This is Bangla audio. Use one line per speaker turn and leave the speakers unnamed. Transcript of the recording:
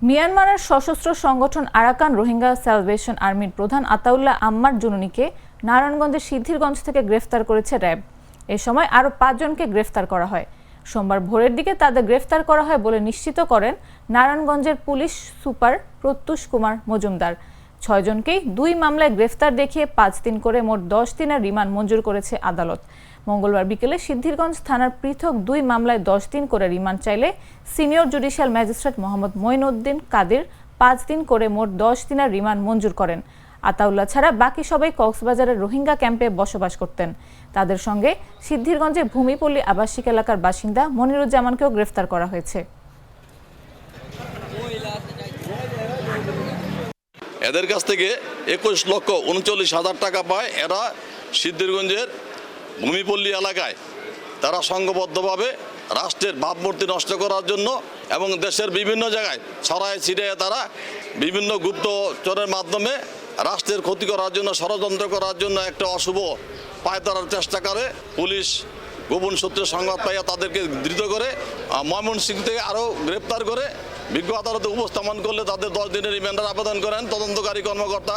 মিয়ানমারের সশস্ত্র সংগঠন আরাকান রোহিঙ্গা স্যালভেশন আর্মির প্রধান আতাউল্লাহ আম্মার জুনুনিকে নারায়ণগঞ্জের সিদ্ধিরগঞ্জ থেকে গ্রেফতার করেছে র্যাব। এ সময় আরও 5 জনকে গ্রেফতার করা হয়। সোমবার ভোরের দিকে তাদের গ্রেফতার করা হয় বলে নিশ্চিত করেন নারায়ণগঞ্জের পুলিশ সুপার প্রত্যুষ কুমার মজুমদার। 6 জনকেই 2 মামলায় গ্রেফতার দেখিয়ে 5 দিন করে মোট 10 দিনের রিমান্ড মঞ্জুর করেছে আদালত। মঙ্গলবার বিকেলে সিদ্ধিরগঞ্জ থানার পৃথক 2 মামলায় 10 দিন করে রিমান্ড চাইলে senior judicial magistrate Mohammad Moinuddin Kader 5 দিন করে মোট 10 দিনের রিমান্ড মঞ্জুর করেন। আতাউল্লাহ ছাড়া বাকি সবাই কক্সবাজারের রোহিঙ্গা ক্যাম্পে বসবাস করতেন। তাদের সঙ্গে সিদ্ধিরগঞ্জের ভূমিপল্লী আবাসিক এলাকার বাসিন্দা মনিরুজ্জামানকেও গ্রেফতার করা হয়েছে।
এদের কাছ থেকে 21,39,000 টাকা পায়। এরা সিদ্ধিরগঞ্জের ভূমিপল্লী এলাকায় তারা সংঘবদ্ধভাবে রাষ্ট্রের ভাবমূর্তি নষ্ট করার জন্য এবং দেশের বিভিন্ন জায়গায় ছড়ায় ছিটিয়ে তারা বিভিন্ন গুপ্তচরের মাধ্যমে রাষ্ট্রের ক্ষতি করার জন্য, ষড়যন্ত্র করার জন্য একটা অশুভ পায়তারার চেষ্টা করে। পুলিশ গোপন সূত্রে সংবাদ পাইয়া তাদেরকে ধৃত করে ময়মনসিংহ থেকে আরও গ্রেপ্তার করে বিজ্ঞ আদালতে উপস্থাপন করলে তাদের 10 দিনের রিমান্ডের আবেদন করেন তদন্তকারী কর্মকর্তা।